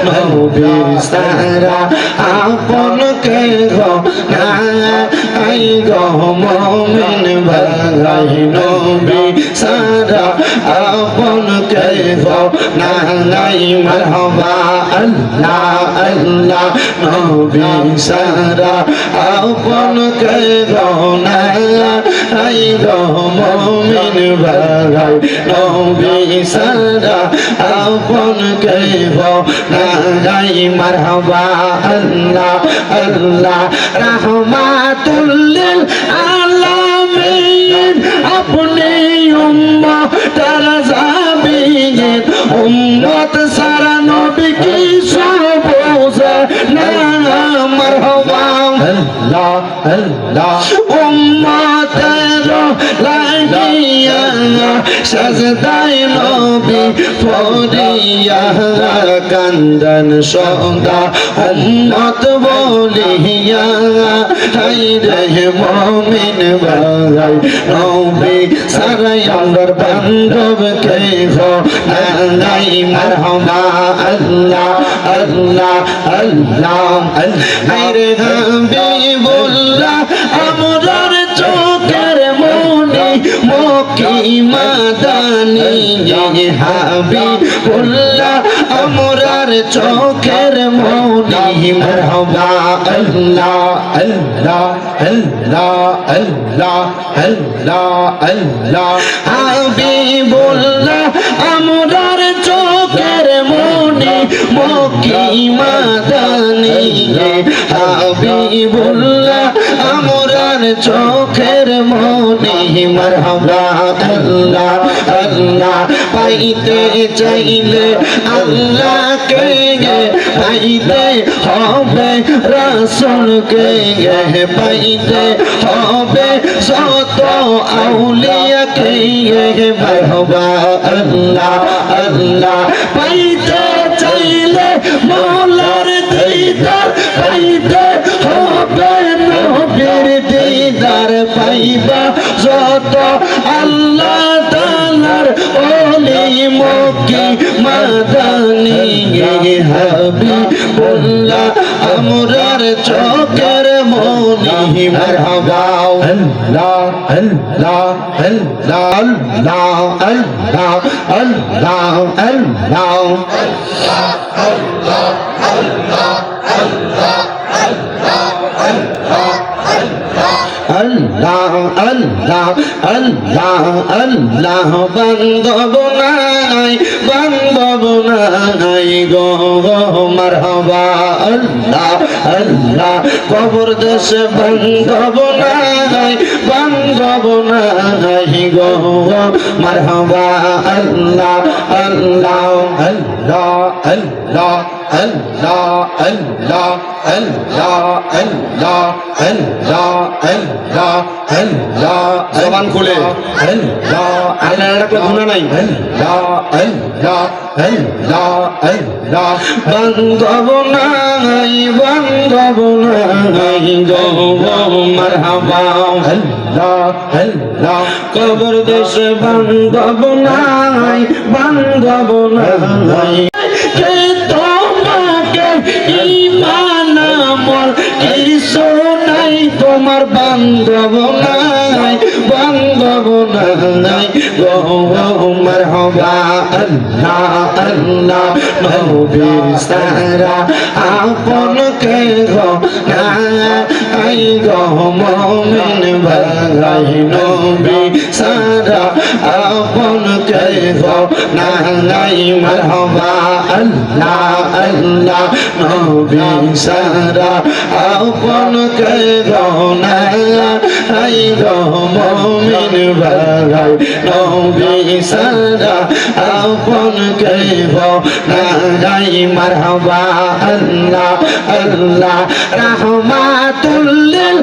নবী সারা আপন কে গো নাই গো মুমিন ভাই নবী সারা আপন কে গো নাই মারহাবা আল্লাহ আল্লাহ নবী সারা আপন কে গো নাই গো মুমিন ভাই নবী সারা আপন কে গো নাই মারহাবা আল্লাহ আল্লাহ রাহমাতুল লিল আলামিন আপনি উম্মতের জাবিন উম্মত সারা নবী কি সব বোঝে না মারহাবা আল্লাহ আল্লাহ উম্মতের লাগিয়া সাজদায় নবী পড়িয়া কান্দন সদা উম্মত বলিয়া হাই রে মুমিন ভাই নবী সারাই আমার বান্ধব কে গো নাই মারহাবা আল্লাহ আল্লাহ আল্লাহ হাই রে হাবিবুল্লাহ আমরার চোখের মনি মক্কি মাদানি হাবিবুল্লাহ আমরার চোখের মনি মারহাবা আল্লাহ আল্লাহ আল্লাহ আল্লাহ আল্লাহ আল্লাহ হাবিবুল্লাহ আমরার চোখের মনি মক্কি মাদানি হাবিবুল্লাহ আমরার চোখের মনি মারহাবা আল্লাহ আল্লাহ পাইতে চাইলে আল্লাহকে পাইতে হবে রাসূলকে পাইতে হবে যত আউলিয়াকে মারহাবা আল্লাহ আল্লাহ পাইতে চাইলে মওলার দিদার পাইতে হবে নবীর দিদার পাইবা যত আল্লাহ তাআলার ওলি মক্কি মাদানি হাবিবুল্লাহ আমরার চোখের মনি মারহাবা আল্লাহ আল্লাহ আল্লাহ আল্লাহ আল্লাহ আল্লাহ আল্লাহ আল্লাহ আল্লাহ আল্লাহ আল্লাহ আল্লাহ আল্লাহ বান্ধব নাই গো মারহাবা আল্লাহ আল্লাহ কবর দেশে বান্ধব নাই গো মারহাবা আল্লাহ আল্লাহ আল্লাহ আল্লাহ আল্লাহ আল্লাহ আল্লাহ আল্লাহ আল্লাহ আল্লাহ আল্লাহ জবান খুলে আল্লাহ আল্লাহ একটা গুনাহ নাই আল্লাহ আল্লাহ আল্লাহ আল্লাহ বান্ধব নাই গো মারহাবা আল্লাহ আল্লাহ কবর দেশে বান্ধব নাই কে তোমাকে ঈমান আমল কিছু নাই তোমার বান্ধব নাই গো মারহাবা আল্লাহ আল্লাহ নবী সারা আপন কে গো নাই গো মুমিন ভাই নবী সারা আপন কে গো নাই মারহাবা আল্লাহ আল্লাহ নবী সারা আপন কে গো নাই গো মুমিন ভাই নবী সারা আপন কে গো নাই মারহাবা আল্লাহ আল্লাহ রাহমাতুল লিল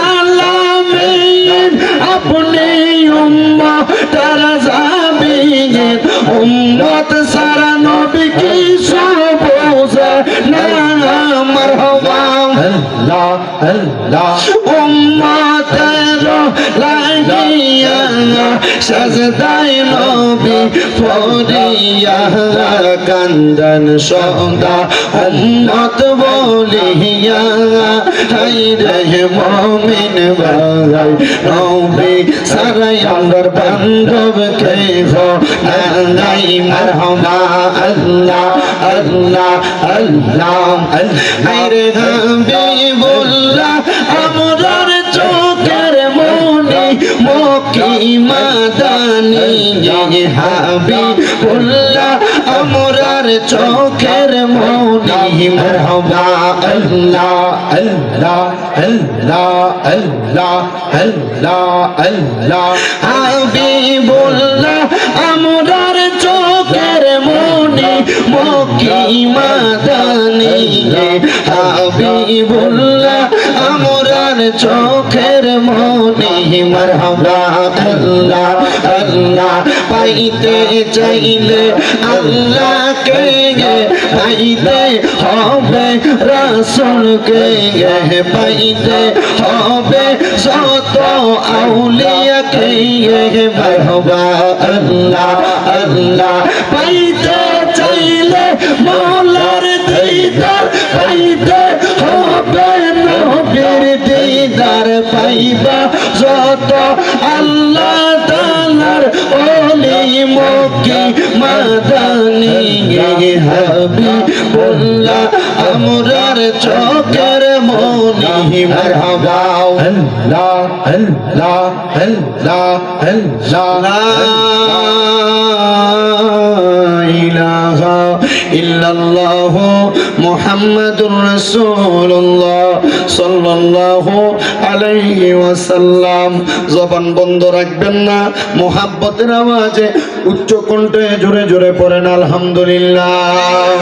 আলামিন আপনি উম্মতের জাবিন উম্মত সারা নবী কি সব বোঝে না মারহাবা আল্লাহ আল্লাহ উম্মতের লাগিয়া বুল্লা সাজদায় নবী পড়িয়া কান্দন সদা উম্মত বলিয়া হায় রে মুমিন ভাই নবী সারাই আমার বান্ধব কে হো নাই মারহামা আল্লাহ আল্লাহ আল্লাহ হায় রে হাবিবুল্লাহ আমরার চোখের মনি মক্কি মাদানী হাবিবুল্লাহ আমরার চোখের মনি মারহাবা আল্লাহ আল্লাহ আল্লাহ আল্লাহ আল্লাহ আল্লাহ হাবিবুল্লাহ আমরার চোখের মনি মক্কি মাদানী হাবিবুল্লাহ আমরার চোখের মনি মারহাবা আল্লাহ আল্লাহ পাইতে চাইলে আল্লাহকে পাইতে হবে রাসূলকে পাইতে হবে যত আউলিয়াকে মারহাবা আল্লাহ আল্লাহ পাইতে চাইলে মওলার দিদার পাইতে হবে নবীর দিদার পাইবা যত আল্লাহ তাআলার ওলি মক্কি মাদানী হাবিবুল্লাহ আমরার চোখের মনি মারহাবা আল্লাহ আল্লাহ আল্লাহ আল্লাহ ইলাহা ইল্লাল্লাহ মুহাম্মাদুর রাসূলুল্লাহ সাল্লাল্লাহু আলাইহি ওয়াসাল্লাম। জবান বন্ধ রাখবেন না, মুহাব্বতের আওয়াজে উচ্চ কণ্ঠে জোরে জোরে পড়েন আলহামদুলিল্লাহ।